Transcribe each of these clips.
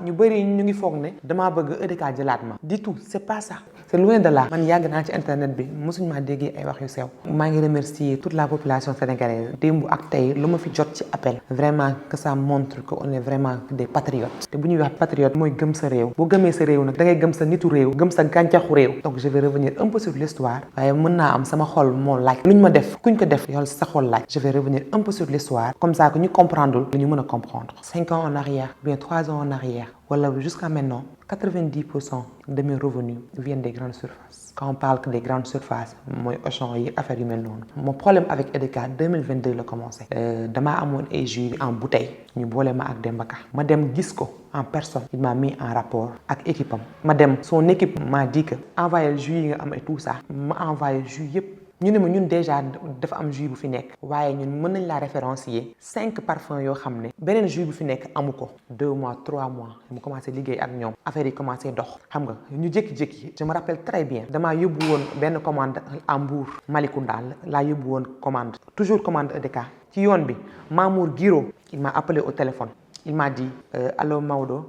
ñu bëri ñu ngi foog ne damaa bëgg EDK jëlaat ma du tout c'est pas ça c'est loin de là. man yàgg naa ci internet bi mosuñ maa déggee ay wax yu sew. maa ngi remercier toute la population sénégalaise démb ak tey lu ma fi jot ci appel vraiment que ça montre que on est vraiment des patriotes. te bu ñuy wax patriote mooy gëm sa réew. boo gëmee sa réew nag da ngay gëm sa nitu réew gëm sa gàncaxu réew. donc je vais revenir un peu sur l'histoire waaye mën naa am sama xol moo laaj luñ ma def kuñ ko def yow sa xol laaj. je vais revenir un peu sur l'histoire comme ça que ñu comprendre lu ñu mën a comprendre. 5 ans en arrière bien 3 ans en arrière wala jusqu'à maintenant 90% de mes revenus viennent des grandes surfaces. Quand on parle que des grandes surfaces mooy Auchan yi affaire yu mel noonu. mon problème avec EDK 2022 la commencé. damaa amoon ay jus en bouteille ñu boole ma ak Demba Ka ma dem gis ko en personne. il m'a mis en rapport ak équipe am. ma dem son équipe m'a dit que envoyé jus yi nga am et tout ça. ma envoyé jus yëpp. ñu ne ma ñun déjà dafa am jus bu fi nekk waaye ñun mën nañ la référencier 5 parfums yoo xam ne beneen jus bu fi nekk amu ko 2 mois 3 mois mu commencé liggéey ak ñoom affaire yi commencé dox xam nga ñu jékki-jékki je me rappelle très bien damaa yóbbu woon benn commande à Mbour Malicounda laa yóbbu woon commande toujours commande EDK ci yoon bi Mamour Guiro il m'a appelé au téléphone il m'a dit allô Maodo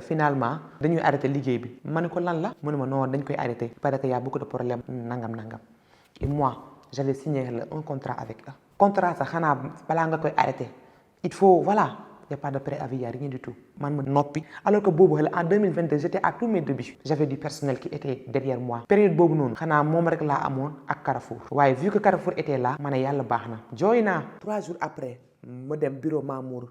finalement dañuy arrêté liggéey bi ma ne ko lan la mu ne ma non dañ koy arrêté parce que y a beaucoup de problèmes nangam. Et moi, j'avais signé un contrat avec eux. Contrat, ça, balaa nga koy arrêter. Il faut, voilà, il n'y a pas de préavis, il n'y a rien du tout. Man ma noppi. Alors que en 2022, j'étais à tous mes débuts. J'avais du personnel qui était derrière moi. Période boobu noonu xanaa moom rek laa amoon ak Carrefour. waaye vu que Carrefour était là ma ne yàlla baax na. jooy naa 3 jours après ma dem bureau Mamour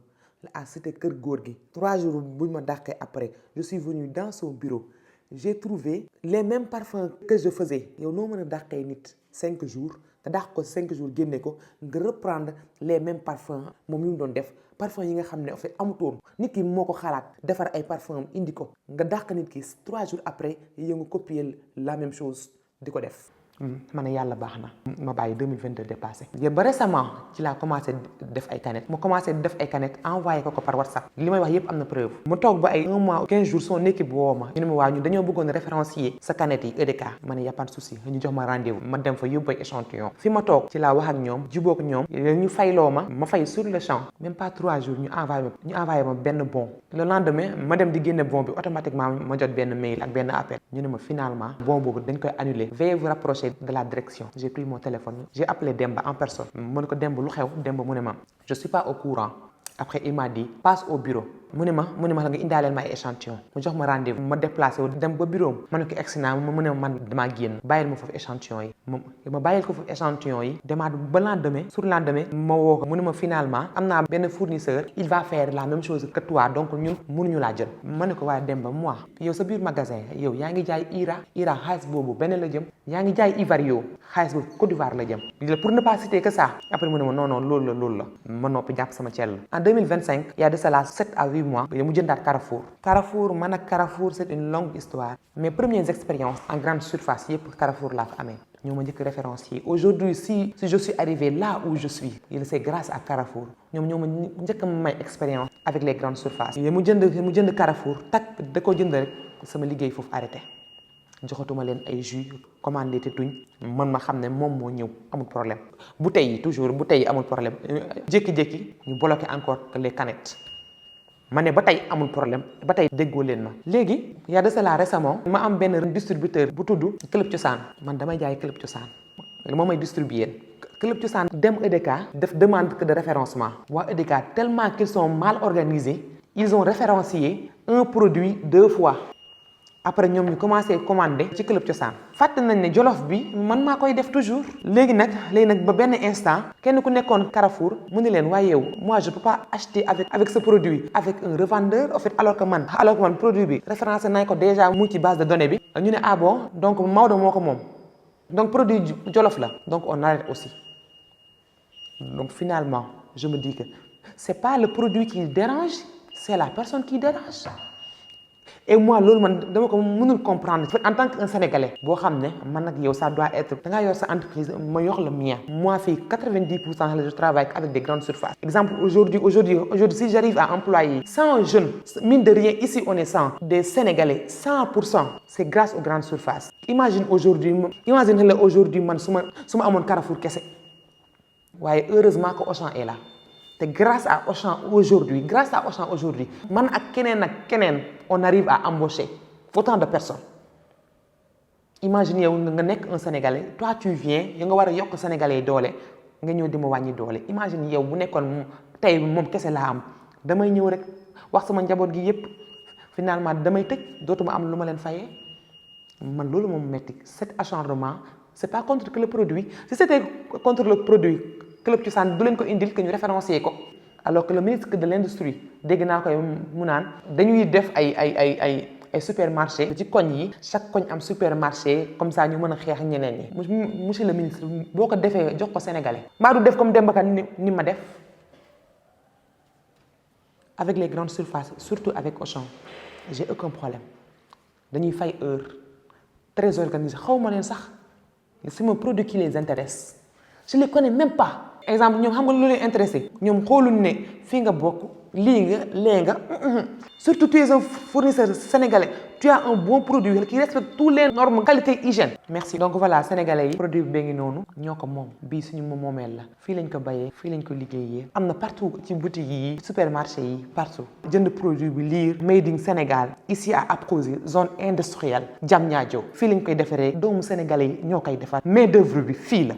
à cité Kër Gorgui. 3 jours buñ ma dàqee après je suis venu dans son bureau. J'ai trouvé les mêmes parfums que je faisais. yow noo mën a dàqee nit 5 jours te dàq ko 5 jours génne ko nga reprendre les mêmes parfums moom yu mu doon def parfum yi nga xam ne en fait amutoon nit ki moo ko xalaat defar ay parfum indi ko nga dàq nit ki 3 jours après yow nga copier la même chose di ko def. ma ne yàlla baax na ma bàyyi 2022 dépassé. ba récemment ci laa commencé def ay canettes ma commencé def ay canettes envoyé ko par WhatsApp li may wax yépp am na preuve. ma toog ba ay 1 mois 15 jours son équipe woo ma ñu ne ma waa ñu dañoo bëggoon référencier sa canette yi EDK ma ne y a pas de souci ñu jox ma rendez-vous ma dem fa yóbbu ay échantillon fi ma toog ci laa wax ak ñoom jubóo ak ñoom ñu fayloo ma fay sur le champ même pas 3 jours ñu envoyé ma benn bon. le lendemain ma dem di génne bon bi automatiquement ma jot benn mail ak benn appel ñu ne ma finalement bon boobu dañ koy annuler veuillez vous rapprocher de la direction. J'ai pris mon téléphone, j'ai appelé Demba en personne. Mon ko Demba lu xew Demba mu ne ma je suis pas au courant. Après il m'a dit passe au bureau. mu ne ma la nga indaaleel ma ay échantillon mu jox ma rendez-vous ma déplacé wu dem ba bureau ma ne ko egsi naa mu ne ma man damaa génn bàyyil ma foofu échantillon yi ma bàyyil ko foofu échantillon yi demaat ba lendemain sur lendemain ma woo ko mu ne ma finalement am naa benn fournisseur il va faire la même chose que toi donc ñun mënuñu laa jël ma ne ko waaye dem ba moi yow sa biir magasin yow yaa ngi jaay IRA xaalis boobu benn la jëm yaa ngi jaay Ivario xaalis boobu Côte d'Ivoire la jëm pour ne pas citer que ça après mu ne ma non loolu la ma noppi jàpp sama cell. En 2025 il y a de cela 7 à 8 mois mu jëndaat Carrefour man ak Carrefour c'est une longue histoire. Mes premières expériences en grande surface yëpp Carrefour laa fa amee ñoo ma njëkk référencier. Aujourd'hui si je suis arrivé là où je suis c'est grâce à Carrefour ñoom ñoo ma njëkk may expérience avec les grandes surfaces. mu jënd Carrefour tak da ko jënd rek sama liggéey foofu arrêté joxatuma leen ay jus commandé te tuñ man ma xam ne moom moo ñëw amul problème bouteilles yi amul problème jékki-jékki ñu bloqué encore les canettes. ma ne ba tey amul problème ba tey déggoo leen ma léegi y a de cela récemment ma am benn distributeur bu tudd Club Cosaan man damay jaay Club Cosaan moo may distribuer Club Cosaan dem EDK def demande de référencement waa EDK tellement qu'ils sont mal organisés ils ont référencié un produit 2 fois après ñoom ñu commencé commander ci Club Cosaan fàtte nañ ne jolof bi man maa koy def toujours léegi nag ba benn instant kenn ku nekkoon Carrefour mu ne leen waaye yow moi je peux pas acheter avec ce produit avec un revendeur en fait alors que man produit bi référencé nañ ko déjà mu ci base de données bi ñu ne ah bon donc Maodo moo ko moom donc produit jolof la donc on arrête aussi donc finalement je me dis que c'est pas le produit qui dérange c'est la personne qui dérange. Et moi loolu man dama ko mënul comprendre en tant qu'un sénégalais boo xam ne man nag yow ça doit être da ngaa yor sa entreprise ma yor le mien moi fii 90% je travaille avec des grandes surfaces. Exemple aujourd'hui si j'arrive à employer 100 jeunes mine de rien ici on est 100 des sénégalais 100% c'est grâce aux grandes surfaces. Imagine aujourd'hui man su ma amoon Carrefour kese waaye heureusement que Auchan est là te grâce à Auchan aujourd'hui man ak keneen on arrive à embaucher autant de personnes. Imagine yow nga nekk un Sénégalais toi tu viens yow nga war a yokk Sénégalais yi doole nga ñëw di ma wàññi doole imagine yow bu nekkoon tey moom kese laa am damay ñëw rek wax sama njaboot gi yépp finalement damay tëj dootuma am lu ma leen fayee man loolu moom metti cet acharnement c'est pas contre que le produit si c'était contre le produit Club Cosaan du leen ko indil que ñu référencier ko alors que le ministre de l'industrie dégg naa koy mu naan dañuy def ay supermarché ci koñ yi chaque koñ am supermarché comme ça ñu mën a xeex ñeneen ñi monsieur le ministre boo ko defee jox ko sénégalais mbaa du def comme Demba Kane ni ma def avec les grandes surfaces surtout avec Auchan j'ai aucun problème dañuy fay heure très organisé xaw ma leen sax c'est mon produit qui les intéresse je les connais même pas exemple ñoom xam nga lu leen intéressé ñoom xooluñ ne fii nga bokk lii nga lee nga surtout tu es un fournisseur sénégalais tu as un bon produit qui respecte toutes les normes qualité hygiène merci donc voilà sénégalais yi produit bi ngi noonu ñoo ko moom bii suñu moomeel la fii lañ ko bayee fii lañ ko liggéeyee am na partout ci boutique yi supermarché yi partout jënd produit bi lire made in Sénégal ici à Apcozy zone industrielle Diamniadio fii lañ koy defaree doomu sénégalais yi ñoo koy defar main d'œuvre bi fii la